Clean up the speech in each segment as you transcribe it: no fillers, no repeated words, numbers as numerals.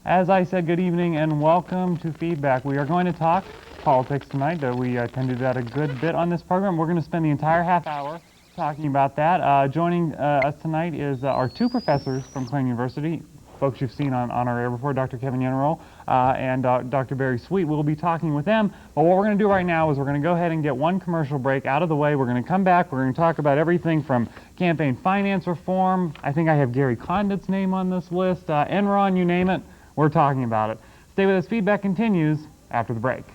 As I said, good evening and welcome to Feedback. We are going to talk politics tonight. We tend to do that a good bit on this program. We're going to spend the entire half hour talking about that. Joining us tonight is our two professors from Clarion University, folks you've seen on our air before, Dr. Kevin Yenerall and Dr. Barry Sweet. We'll be talking with them, but what we're going to do right now is we're going to go ahead and get one commercial break out of the way. We're going to come back. We're going to talk about everything from campaign finance reform. I think I have Gary Condit's name on this list. Enron, you name it, we're talking about it. Stay with us. Feedback continues after the break.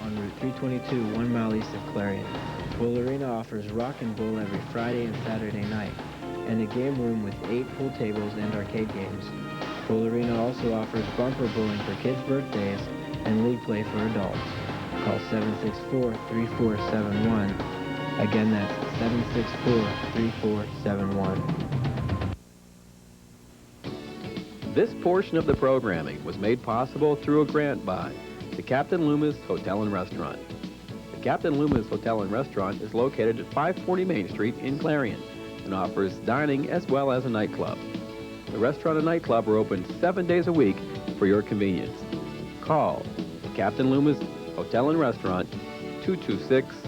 On Route 322, 1 mile east of Clarion, Bull Arena offers rock and bull every Friday and Saturday night, and a game room with 8 pool tables and arcade games. Bull Arena also offers bumper bowling for kids' birthdays and league play for adults. Call 764-3471. Again, that's 764-3471. This portion of the programming was made possible through a grant by the Captain Loomis Hotel and Restaurant. The Captain Loomis Hotel and Restaurant is located at 540 Main Street in Clarion and offers dining as well as a nightclub. The restaurant and nightclub are open 7 days a week for your convenience. Call the Captain Loomis Hotel and Restaurant, 226-8400.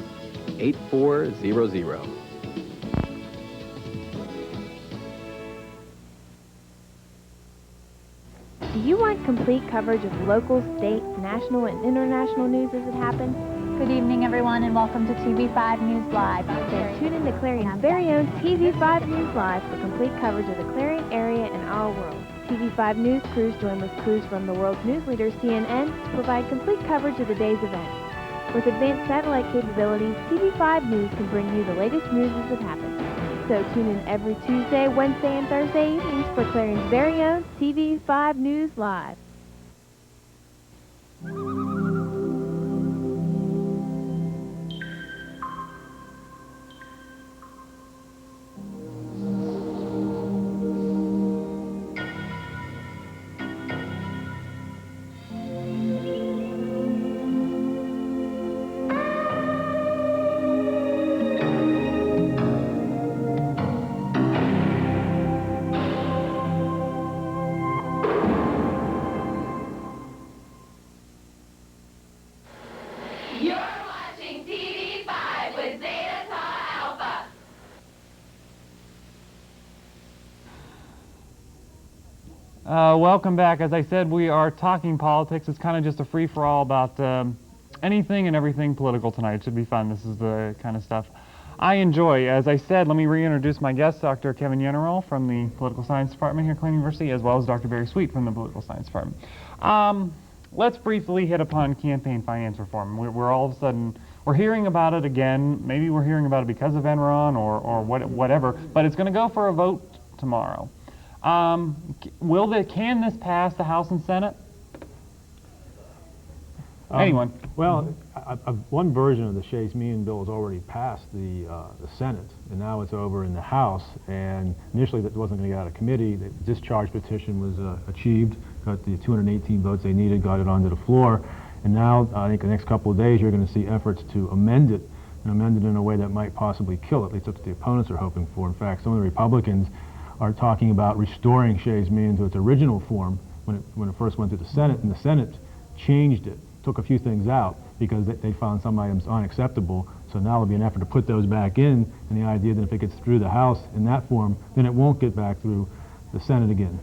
Do you want complete coverage of local, state, national, and international news as it happens? Good evening, everyone, and welcome to TV5 News Live. Then tune in to Clarion's very own TV5 News Live for complete coverage of the Clarion area and our world. TV5 News crews join with crews from the world's news leader, CNN, to provide complete coverage of the day's events. With advanced satellite capabilities, TV5 News can bring you the latest news as it happens. So tune in every Tuesday, Wednesday, and Thursday evenings for Clarion's very own TV5 News Live. Welcome back. As I said, we are talking politics. It's kind of just a free-for-all about anything and everything political tonight. It should be fun. This is the kind of stuff I enjoy. As I said, let me reintroduce my guest, Dr. Kevin Yenerall from the Political Science Department here at Clarion University, as well as Dr. Barry Sweet from the Political Science Department. Let's briefly hit upon campaign finance reform. We're all of a sudden, we're hearing about it again. Maybe we're hearing about it because of Enron or whatever, but it's going to go for a vote tomorrow. Can this pass the House and Senate? Anyone? Well, one version of the Shays-Meehan bill has already passed the Senate, and now it's over in the House. And initially, that wasn't going to get out of committee. The discharge petition was achieved, got the 218 votes they needed, got it onto the floor. And now, I think the next couple of days, you're going to see efforts to amend it, and amend it in a way that might possibly kill it. At least that's what the opponents are hoping for. In fact, some of the Republicans are talking about restoring Shays-Meehan to its original form when it first went to the Senate, and the Senate changed it, took a few things out because they found some items unacceptable. So now there'll be an effort to put those back in, and the idea that if it gets through the House in that form, then it won't get back through the Senate again.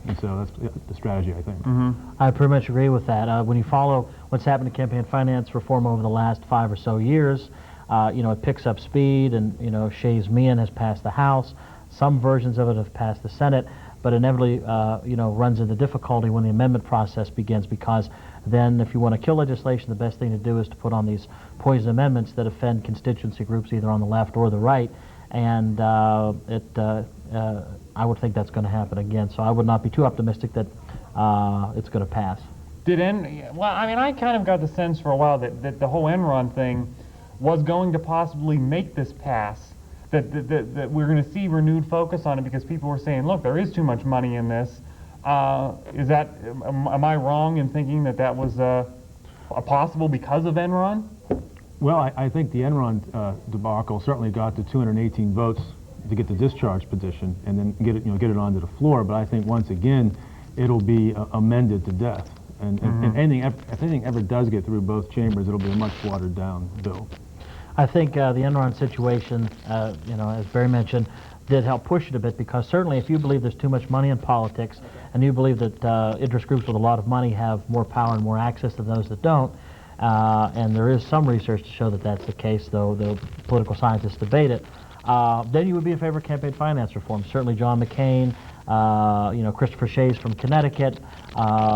And so that's the strategy, I think. Mm-hmm. I pretty much agree with that. When you follow what's happened to campaign finance reform over the last 5 or so years, it picks up speed, and Shays-Meehan has passed the House. Some versions of it have passed the Senate, but inevitably, runs into difficulty when the amendment process begins, because then if you want to kill legislation, the best thing to do is to put on these poison amendments that offend constituency groups either on the left or the right, and I would think that's going to happen again. So I would not be too optimistic that it's going to pass. I kind of got the sense for a while that the whole Enron thing was going to possibly make this pass. That we're going to see renewed focus on it because people were saying, look, there is too much money in this. Am I wrong in thinking that was possible because of Enron? Well, I think the Enron debacle certainly got the 218 votes to get the discharge petition and then get it onto the floor. But I think once again, it'll be amended to death. And if anything ever does get through both chambers, it'll be a much watered down bill. I think the Enron situation, as Barry mentioned, did help push it a bit, because certainly if you believe there's too much money in politics and you believe that interest groups with a lot of money have more power and more access than those that don't, and there is some research to show that that's the case, though the political scientists debate it, then you would be in favor of campaign finance reform. Certainly John McCain, Christopher Shays from Connecticut,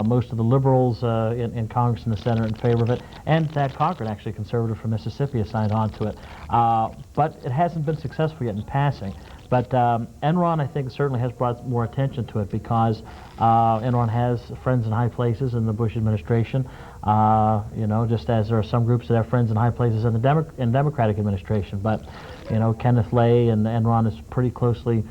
most of the liberals in Congress and the Senate are in favor of it, and Thad Cochran, actually a conservative from Mississippi, has signed on to it. But it hasn't been successful yet in passing. But Enron, I think, certainly has brought more attention to it, because Enron has friends in high places in the Bush administration, just as there are some groups that have friends in high places in the Democratic administration. But, Kenneth Lay and Enron is pretty closely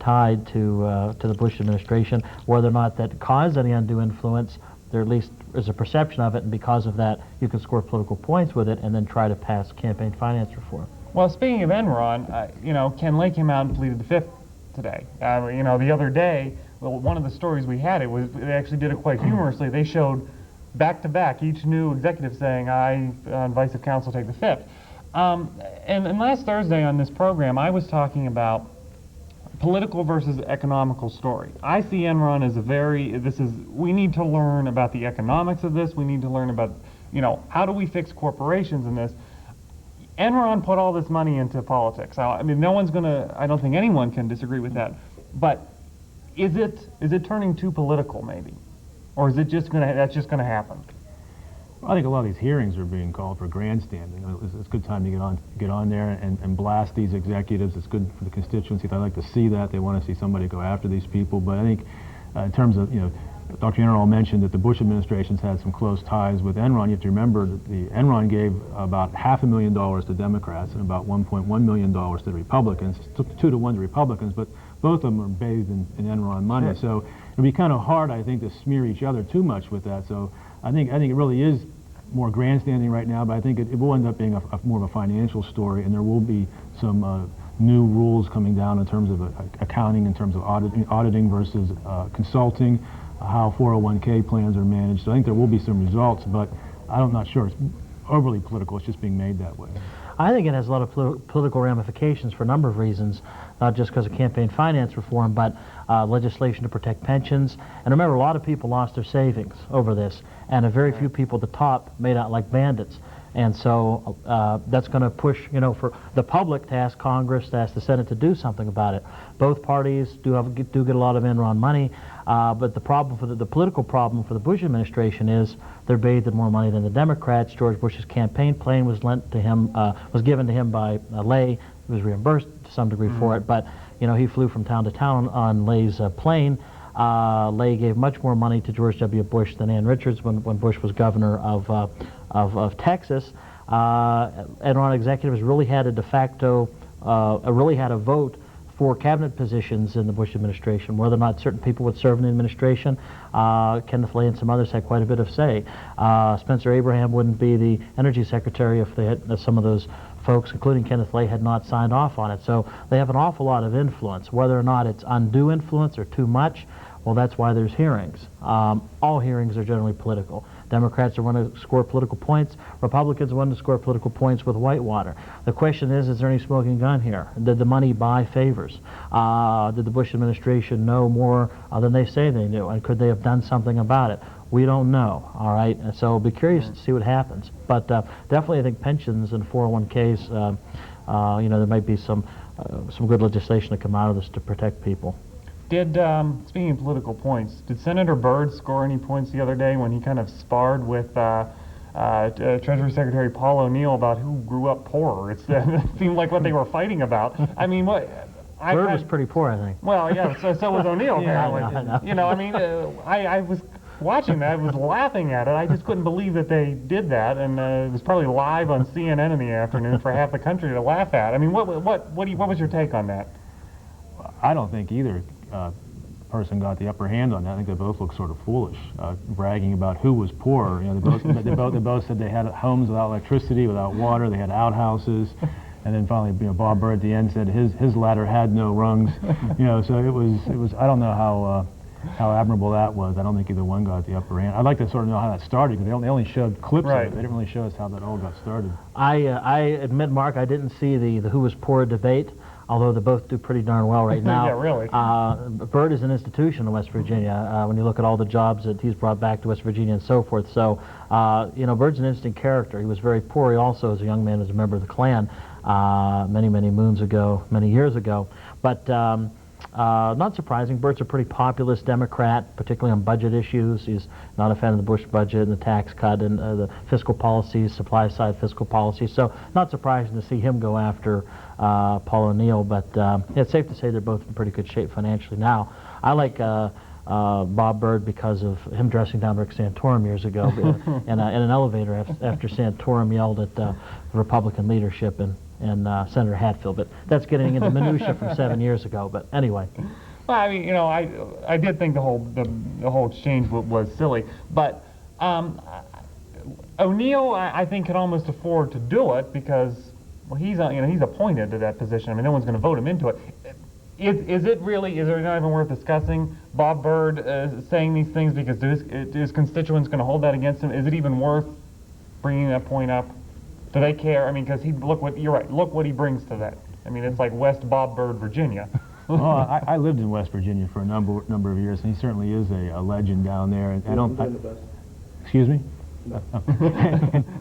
tied to the Bush administration. Whether or not that caused any undue influence, there at least is a perception of it, and because of that, you can score political points with it and then try to pass campaign finance reform. Well, speaking of Enron, Ken Lay came out and pleaded the fifth today. The other day, one of the stories we had, they actually did it quite humorously. They showed back-to-back each new executive saying, I, on vice of counsel, take the fifth. And last Thursday on this program, I was talking about political versus economical story. I see Enron as we need to learn about the economics of this. We need to learn about, how do we fix corporations in this? Enron put all this money into politics. I mean, I don't think anyone can disagree with that. But is it turning too political, maybe? Or is it that's just gonna happen? I think a lot of these hearings are being called for grandstanding. It's a good time to get on there and blast these executives. It's good for the constituency. They like to see that. They want to see somebody go after these people. But I think in terms of, Dr. Yenerall mentioned that the Bush administration's had some close ties with Enron. You have to remember that the Enron gave about $500,000 to Democrats and about $1.1 million to the Republicans. It took 2 to 1 to Republicans, but both of them are bathed in Enron money. Sure. So it'd be kind of hard, I think, to smear each other too much with that. So I think it really is more grandstanding right now, but I think it will end up being more of a financial story, and there will be some new rules coming down in terms of accounting, in terms of auditing versus consulting, how 401k plans are managed. So I think there will be some results, but I'm not sure it's overly political. It's just being made that way. I think it has a lot of political ramifications for a number of reasons, not just because of campaign finance reform, but legislation to protect pensions. And remember, a lot of people lost their savings over this, and a very few people at the top made out like bandits. And so that's going to push, for the public to ask Congress, to ask the Senate to do something about it. Both parties do get a lot of Enron money, but the problem the political problem for the Bush administration is they're bathed in more money than the Democrats. George Bush's campaign plane was lent to him, was given to him by Lay. He was reimbursed to some degree for it, but he flew from town to town on Lay's plane. Lay gave much more money to George W. Bush than Ann Richards when Bush was governor of Texas. Enron executives really had a de facto, really had a vote for cabinet positions in the Bush administration. Whether or not certain people would serve in the administration, Kenneth Lay and some others had quite a bit of say. Spencer Abraham wouldn't be the energy secretary if they had some of those folks, including Kenneth Lay, had not signed off on it. So they have an awful lot of influence. Whether or not it's undue influence or too much, well, that's why there's hearings. All hearings are generally political. Democrats are wanting to score political points. Republicans want to score political points with Whitewater. The question is there any smoking gun here? Did the money buy favors? Did the Bush administration know more than they say they knew? And could they have done something about it? We don't know, all right? And so I'll be curious to see what happens. But definitely I think pensions and 401ks, there might be some good legislation to come out of this to protect people. Speaking of political points, did Senator Byrd score any points the other day when he kind of sparred with Treasury Secretary Paul O'Neill about who grew up poorer? It seemed like what they were fighting about. I mean, Byrd was pretty poor, I think. Well, yeah, so was O'Neill, apparently. I I was watching that, I was laughing at it. I just couldn't believe that they did that, and it was probably live on CNN in the afternoon for half the country to laugh at. I mean, what was your take on that? I don't think either person got the upper hand on that. I think they both look sort of foolish, bragging about who was poor. You know, they both said they had homes without electricity, without water. They had outhouses. And then finally, you know, Bob Byrd at the end said his ladder had no rungs. You know, so it was. I don't know how admirable that was. I don't think either one got the upper hand. I'd like to sort of know how that started, because they only showed clips of it. They didn't really show us how that all got started. I admit, Mark, I didn't see the who was poor debate, although they both do pretty darn well right now. Yeah, really. Byrd is an institution in West Virginia when you look at all the jobs that he's brought back to West Virginia and so forth. So, you know, Byrd's an interesting character. He was very poor. He also, as a young man, was a member of the Klan many years ago. But not surprising, Byrd's a pretty populist Democrat, particularly on budget issues. He's not a fan of the Bush budget and the tax cut and the fiscal policies, supply-side fiscal policies. So not surprising to see him go after Paul O'Neill, but it's safe to say they're both in pretty good shape financially now. I like Bob Byrd because of him dressing down Rick Santorum years ago in an elevator after Santorum yelled at the Republican leadership and Senator Hatfield, but that's getting into minutia from 7 years ago. But anyway, well, I mean, you know, I did think the whole exchange was silly, but O'Neill, I think, could almost afford to do it because, well, he's appointed to that position. I mean, no one's going to vote him into it. Is it not even worth discussing Bob Byrd saying these things, because his constituents going to hold that against him? Is it even worth bringing that point up? Do they care? I mean, because you're right. Look what he brings to that. I mean, it's like West Bob Byrd, Virginia. Well, I lived in West Virginia for a number of years, and he certainly is a legend down there. And excuse me.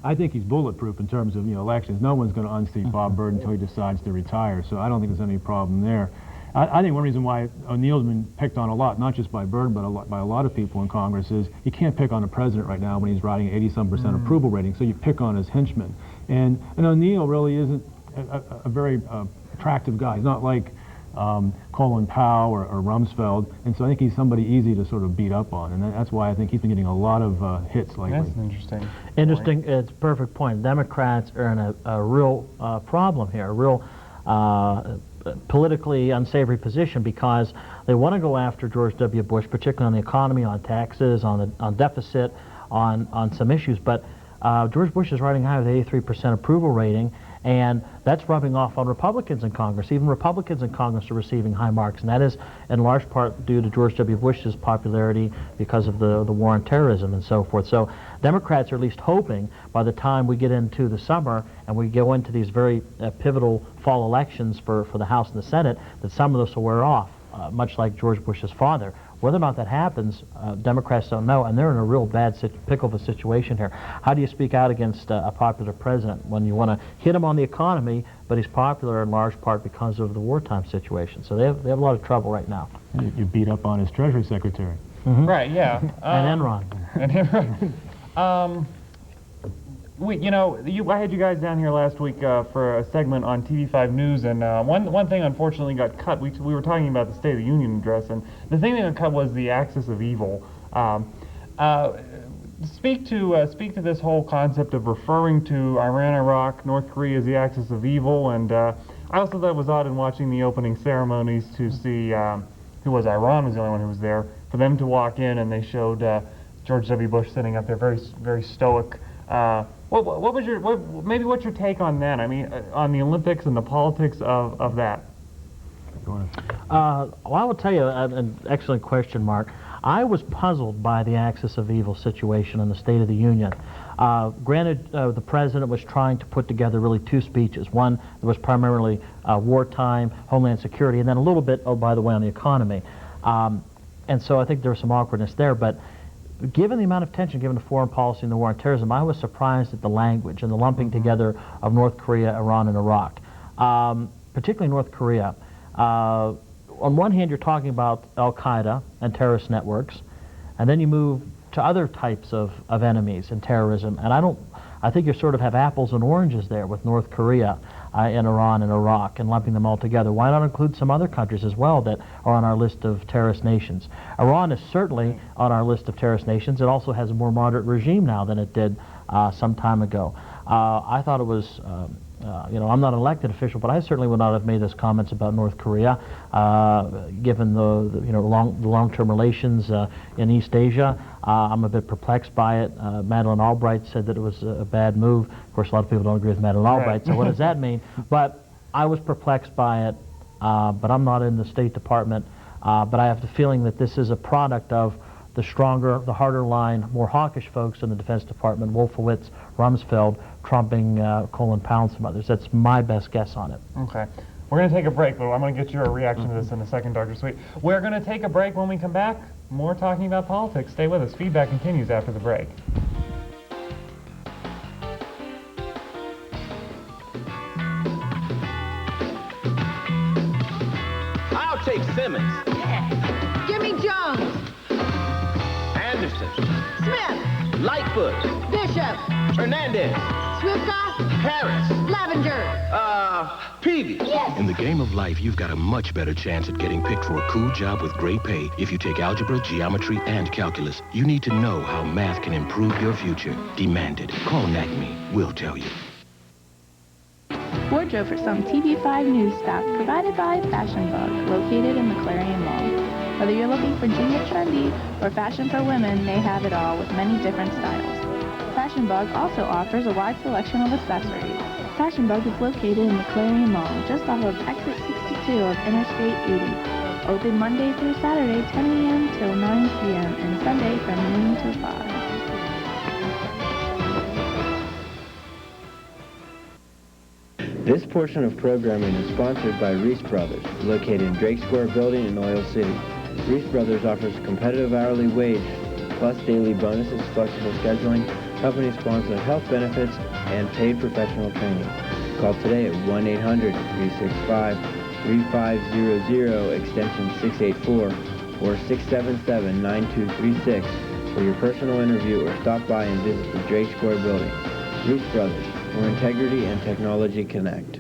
I think he's bulletproof in terms of elections. No one's going to unseat Bob Byrd until he decides to retire. So I don't think there's any problem there. I think one reason why O'Neill's been picked on a lot, not just by Byrd, but by a lot of people in Congress, is you can't pick on the president right now when he's riding 80-some% approval rating, so you pick on his henchmen. And O'Neill really isn't a very attractive guy. He's not like Colin Powell or Rumsfeld, and so I think he's somebody easy to sort of beat up on, and that's why I think he's been getting a lot of hits lately. That's interesting. Interesting. It's a perfect point. Democrats are in a real problem here, a real politically unsavory position, because they want to go after George W. Bush, particularly on the economy, on taxes, on deficit, on some issues. But George Bush is riding high with 83% approval rating, and that's rubbing off on Republicans in Congress. Even Republicans in Congress are receiving high marks, and that is in large part due to George W. Bush's popularity because of the war on terrorism and so forth. So Democrats are at least hoping by the time we get into the summer and we go into these very pivotal fall elections for the House and the Senate, that some of this will wear off, much like George Bush's father. Whether or not that happens, Democrats don't know, and they're in a real bad pickle of a situation here. How do you speak out against a popular president when you want to hit him on the economy, but he's popular in large part because of the wartime situation? So they have a lot of trouble right now. You beat up on his Treasury Secretary. Mm-hmm. Right, yeah. And Enron. And Enron. I had you guys down here last week for a segment on TV5 News, and one thing unfortunately got cut. We were talking about the State of the Union address, and the thing that got cut was the axis of evil. Speak to this whole concept of referring to Iran, Iraq, North Korea as the axis of evil, and I also thought it was odd in watching the opening ceremonies to see Iran was the only one who was there, for them to walk in and they showed George W. Bush sitting up there very, very stoic. What's your take on that? I mean, on the Olympics and the politics of that? Well, I will tell you an excellent question, Mark. I was puzzled by the axis of evil situation in the State of the Union. Granted, the president was trying to put together really two speeches. One that was primarily wartime, homeland security, and then a little bit, oh, by the way, on the economy. And so I think there was some awkwardness there, but given the amount of attention given to foreign policy and the war on terrorism, I was surprised at the language and the lumping together of North Korea, Iran, and Iraq, particularly North Korea. On one hand, you're talking about Al-Qaeda and terrorist networks, and then you move to other types of enemies and terrorism, and I think you sort of have apples and oranges there with North Korea and Iran and Iraq and lumping them all together. Why not include some other countries as well that are on our list of terrorist nations? Iran is certainly on our list of terrorist nations. It also has a more moderate regime now than it did some time ago. I thought it was, you know, I'm not an elected official, but I certainly would not have made those comments about North Korea, given the you know, long-term relations in East Asia. I'm a bit perplexed by it. Madeleine Albright said that it was a bad move. Of course, a lot of people don't agree with Madeleine Albright, so what does that mean? But I was perplexed by it, but I'm not in the State Department. But I have the feeling that this is a product of the stronger, the harder line, more hawkish folks in the Defense Department, Wolfowitz, Rumsfeld, trumping Colin Powell and some others. That's my best guess on it. Okay. We're going to take a break, but I'm going to get your reaction to this in a second, Dr. Sweet. We're going to take a break. When we come back, more talking about politics. Stay with us. Feedback continues after the break. I'll take Simmons. Give me Jones, Anderson. Smith, Lightfoot. Bishop, Hernandez. Swifka, Harris. Lavender. Peavy. Yes! In the game of life, you've got a much better chance at getting picked for a cool job with great pay if you take algebra, geometry, and calculus. You need to know how math can improve your future. Demand it. Call NACME. We'll tell you. Wardrobe for some TV5 News staff provided by Fashion Bug, located in the Clarion Mall. Whether you're looking for junior trendy or fashion for women, they have it all with many different styles. Fashion Bug also offers a wide selection of accessories. Fashion Bug is located in the Clarion Mall, just off of exit 62 of Interstate 80. Open Monday through Saturday, 10 a.m. till 9 p.m. and Sunday from noon till 5. This portion of programming is sponsored by Reese Brothers, located in Drake Square Building in Oil City. Reese Brothers offers competitive hourly wage, plus daily bonuses, flexible scheduling, company sponsored health benefits, and paid professional training. Call today at 1-800-365-3500, extension 684, or 677-9236 for your personal interview, or stop by and visit the Drake Square Building. Reese Brothers, where integrity and technology connect.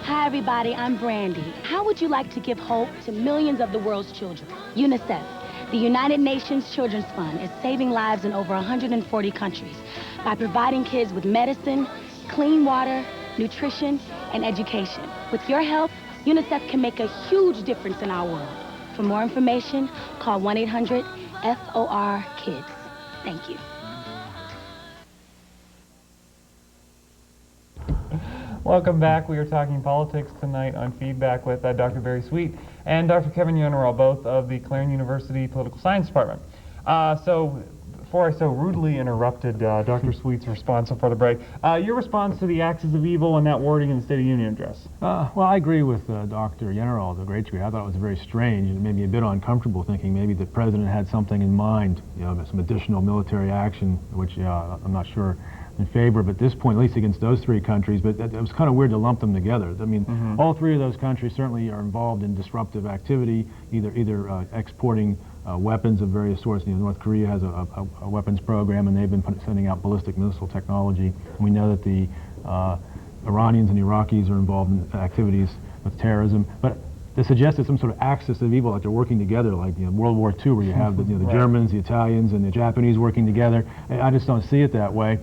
Hi everybody, I'm Brandy. How would you like to give hope to millions of the world's children? UNICEF, the United Nations Children's Fund, is saving lives in over 140 countries by providing kids with medicine, clean water, nutrition, and education. With your help, UNICEF can make a huge difference in our world. For more information, call 1-800-FOR-KIDS. Thank you. Welcome back. We are talking politics tonight on Feedback with Dr. Barry Sweet and Dr. Kevin Yenerall, both of the Clarion University Political Science Department. So before I so rudely interrupted Dr. Sweet's response before the break, your response to the axis of evil and that wording in the State of the Union address? Well, I agree with Dr. Yenerall to a great degree. I thought it was very strange and it made me a bit uncomfortable, thinking maybe the president had something in mind, you know, some additional military action, which I'm not sure in favor of at this point, at least against those three countries, but it was kind of weird to lump them together. I mean, all three of those countries certainly are involved in disruptive activity, either exporting weapons of various sorts. You know, North Korea has a weapons program, and they've been sending out ballistic missile technology. And we know that the Iranians and Iraqis are involved in activities with terrorism. But to suggest that some sort of axis of evil, like they're working together, like, you know, World War II, where you have the, you know, the Germans, the Italians, and the Japanese working together, I just don't see it that way.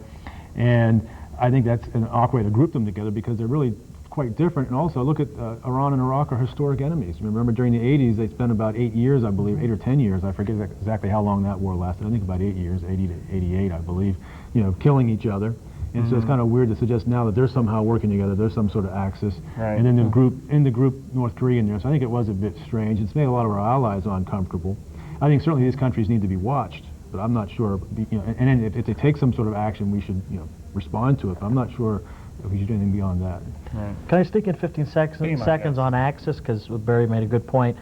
And I think that's an awkward way to group them together, because they're really quite different. And also, look at Iran and Iraq are historic enemies. Remember, during the 80s, they spent about 8 years, I believe, 8 or 10 years, I forget exactly how long that war lasted. I think about 8 years, 80 to 88, I believe, you know, killing each other. And so it's kind of weird to suggest now that they're somehow working together, there's some sort of axis. And then the group, North Korea in there. So I think it was a bit strange. It's made a lot of our allies uncomfortable. I think certainly these countries need to be watched, but I'm not sure, you know, and then if they take some sort of action, we should, you know, respond to it. But I'm not sure if we should do anything beyond that. Can I stick in 15 seconds on Axis, because Barry made a good point.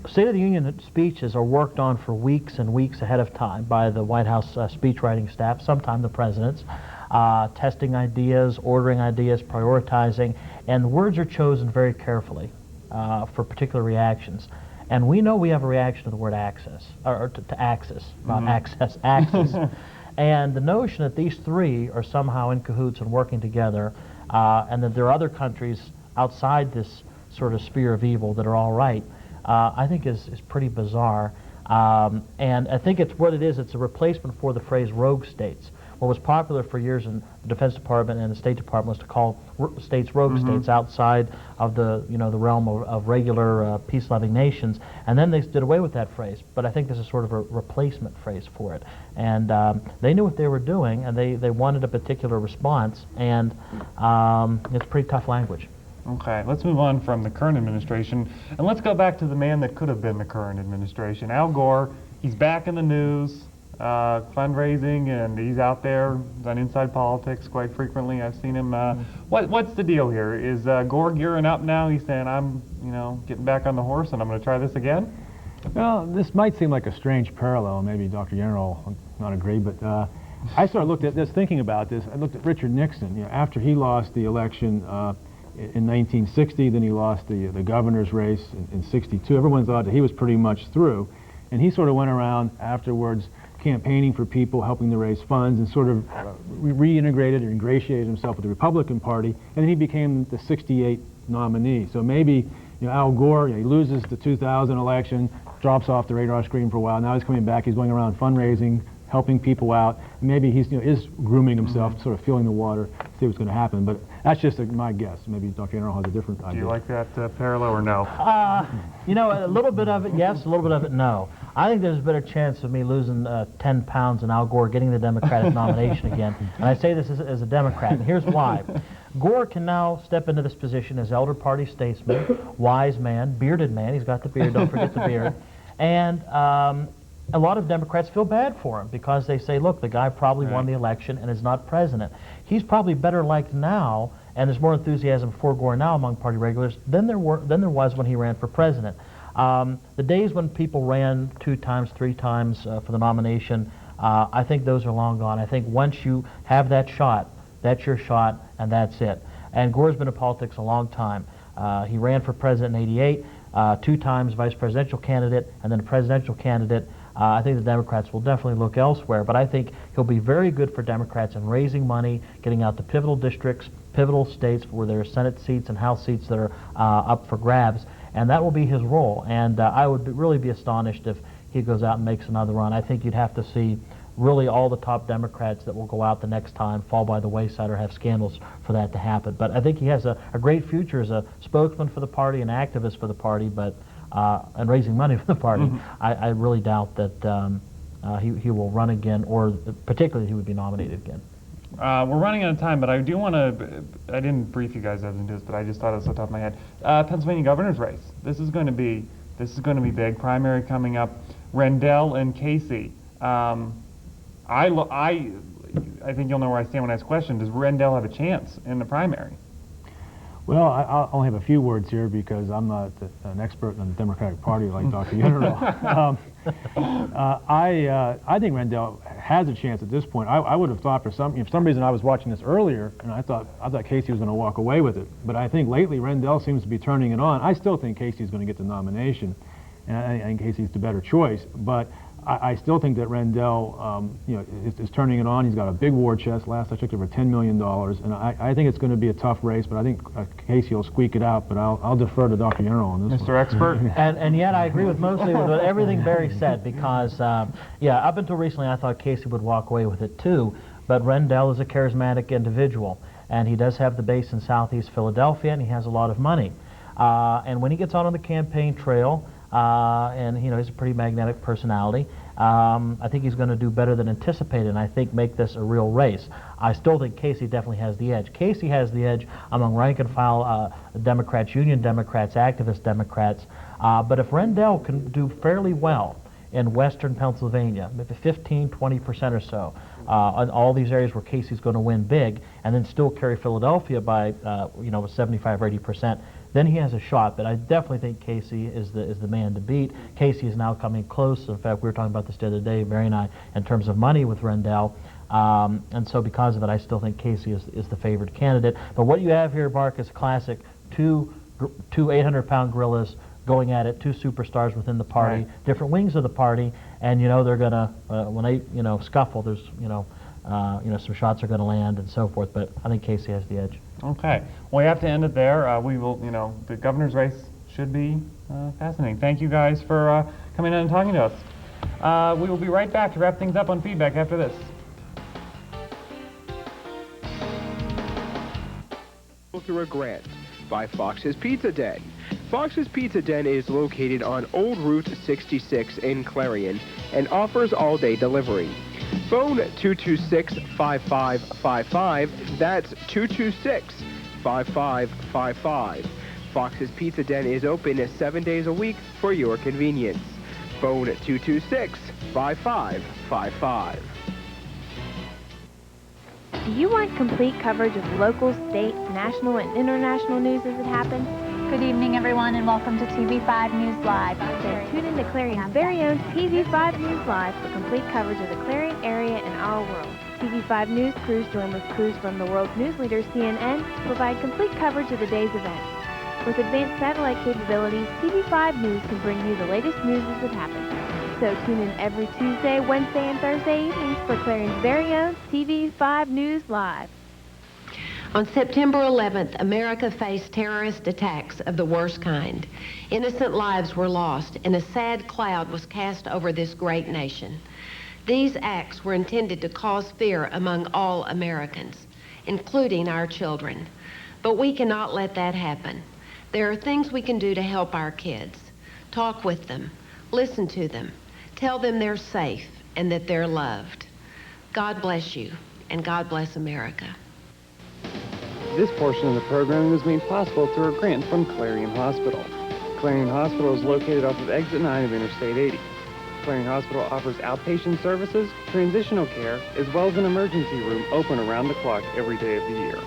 State of the Union speeches are worked on for weeks and weeks ahead of time by the White House speech writing staff, sometimes the president's, testing ideas, ordering ideas, prioritizing, and words are chosen very carefully for particular reactions. And we know we have a reaction to the word access, or to axis, not access, axis. And the notion that these three are somehow in cahoots and working together, and that there are other countries outside this sort of sphere of evil that are all right, I think is pretty bizarre. And I think it's what it is. It's a replacement for the phrase rogue states. What was popular for years in the Defense Department and the State Department was to call states rogue states outside of the the realm of regular peace-loving nations, and then they did away with that phrase. But I think this is sort of a replacement phrase for it. And they knew what they were doing, and they wanted a particular response, and it's pretty tough language. Okay, let's move on from the current administration, and let's go back to the man that could have been the current administration, Al Gore. He's back in the news. Fundraising, and he's out there on inside politics quite frequently. I've seen him. What's the deal here? Is Gore gearing up now? He's saying, I'm, getting back on the horse, and I'm going to try this again? Well, this might seem like a strange parallel. Maybe Dr. Yenerall will not agree, but I sort of looked at this, thinking about this. I looked at Richard Nixon. After he lost the election in 1960, then he lost the governor's race in 62. Everyone thought that he was pretty much through, and he sort of went around afterwards campaigning for people, helping to raise funds, and sort of reintegrated or ingratiated himself with the Republican Party, and then he became the 68 nominee. So maybe Al Gore, he loses the 2000 election, drops off the radar screen for a while. Now he's coming back. He's going around fundraising, helping people out. Maybe he's is grooming himself, sort of feeling the water, see what's going to happen. But that's just my guess. Maybe Dr. Yenerall has a different idea. Do you like that parallel or no? A little bit of it yes, a little bit of it no. I think there's a better chance of me losing 10 pounds and Al Gore getting the Democratic nomination again. And I say this as a Democrat, and here's why. Gore can now step into this position as elder party statesman, wise man, bearded man. He's got the beard, don't forget the beard. And a lot of Democrats feel bad for him because they say, look, the guy probably won the election and is not president. He's probably better liked now, and there's more enthusiasm for Gore now among party regulars than there was when he ran for president. The days when people ran 2 times, 3 times for the nomination, I think those are long gone. I think once you have that shot, that's your shot, and that's it. And Gore's been in politics a long time. He ran for president in '88, 2 times vice presidential candidate, and then a presidential candidate. I think the Democrats will definitely look elsewhere, but I think he'll be very good for Democrats in raising money, getting out to pivotal districts, pivotal states where there are Senate seats and House seats that are up for grabs, and that will be his role. And I would really be astonished if he goes out and makes another run. I think you'd have to see really all the top Democrats that will go out the next time fall by the wayside or have scandals for that to happen. But I think he has a great future as a spokesman for the party, an activist for the party, but and raising money for the party. I really doubt that he will run again, or particularly he would be nominated again. We're running out of time, but I do want to, I didn't brief you guys as into this, but I just thought it was off the top of my head. Pennsylvania governor's race. This is going to be big. Primary coming up. Rendell and Casey. I think you'll know where I stand when I ask a question. Does Rendell have a chance in the primary? Well, I only have a few words here because I'm not an expert in the Democratic Party like Dr. Yenerall. I think Rendell has a chance at this point. I would have thought for some reason I was watching this earlier and I thought Casey was going to walk away with it. But I think lately Rendell seems to be turning it on. I still think Casey's going to get the nomination, and I think Casey's the better choice. But I still think that Rendell, is turning it on. He's got a big war chest. Last I checked, over $10 million, and I think it's going to be a tough race. But I think Casey will squeak it out. But I'll defer to Dr. Yenerall on this. Mr. Expert. And yet I agree with mostly with everything Barry said because up until recently I thought Casey would walk away with it too. But Rendell is a charismatic individual, and he does have the base in Southeast Philadelphia, and he has a lot of money. And when he gets on the campaign trail. And he's a pretty magnetic personality. I think he's going to do better than anticipated, and I think make this a real race. I still think Casey definitely has the edge. Casey has the edge among rank-and-file Democrats, union Democrats, activist Democrats. But if Rendell can do fairly well in western Pennsylvania, maybe 15–20% or so, in all these areas where Casey's going to win big, and then still carry Philadelphia by 75 or 80%. Then he has a shot, but I definitely think Casey is the man to beat. Casey is now coming close. In fact, we were talking about this the other day, Barry and I, in terms of money with Rendell. And so because of it, I still think Casey is the favored candidate. But what you have here, Mark, is classic. Two 800-pound gorillas going at it, 2 superstars within the party, different wings of the party, and they're going to, when they scuffle, there's some shots are going to land and so forth. But I think Casey has the edge. Okay. Well, we have to end it there. We will, the governor's race should be fascinating. Thank you guys for coming in and talking to us. We will be right back to wrap things up on feedback after this. Through a grant by Fox's Pizza Den. Fox's Pizza Den is located on Old Route 66 in Clarion and offers all-day delivery. Phone 226-5555. That's 226-5555. Fox's Pizza Den is open 7 days a week for your convenience. Phone 226-5555. Do you want complete coverage of local, state, national, and international news as it happens? Good evening, everyone, and welcome to TV5 News Live. Then tune in to Clarion's very own TV5 News Live for complete coverage of the Clarion area and our world. TV5 News crews join with crews from the world's news leader, CNN, to provide complete coverage of the day's events. With advanced satellite capabilities, TV5 News can bring you the latest news as it happens. So tune in every Tuesday, Wednesday, and Thursday evenings for Clarion's very own TV5 News Live. On September 11th, America faced terrorist attacks of the worst kind. Innocent lives were lost, and a sad cloud was cast over this great nation. These acts were intended to cause fear among all Americans, including our children. But we cannot let that happen. There are things we can do to help our kids. Talk with them, listen to them, tell them they're safe and that they're loved. God bless you, and God bless America. This portion of the programming was made possible through a grant from Clarion Hospital. Clarion Hospital is located off of Exit 9 of Interstate 80. Clarion Hospital offers outpatient services, transitional care, as well as an emergency room open around the clock every day of the year.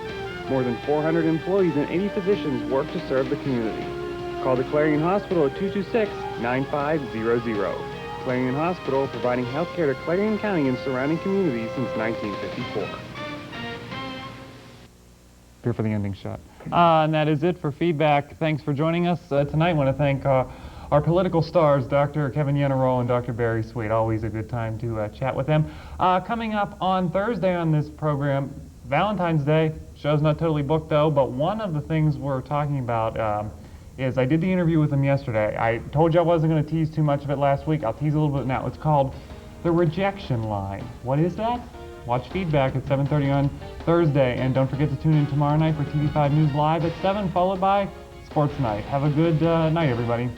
More than 400 employees and 80 physicians work to serve the community. Call the Clarion Hospital at 226-9500. Clarion Hospital, providing health care to Clarion County and surrounding communities since 1954. Here for the ending shot. And that is it for feedback. Thanks for joining us tonight. I want to thank our political stars, Dr. Kevin Yenerall and Dr. Barry Sweet. Always a good time to chat with them. Coming up on Thursday on this program, Valentine's Day. Show's not totally booked though, but one of the things we're talking about is I did the interview with him yesterday. I told you I wasn't going to tease too much of it last week. I'll tease a little bit now. It's called The Rejection Line. What is that? Watch feedback at 7:30 on Thursday, and don't forget to tune in tomorrow night for TV5 News Live at 7, followed by Sports Night. Have a good night, everybody.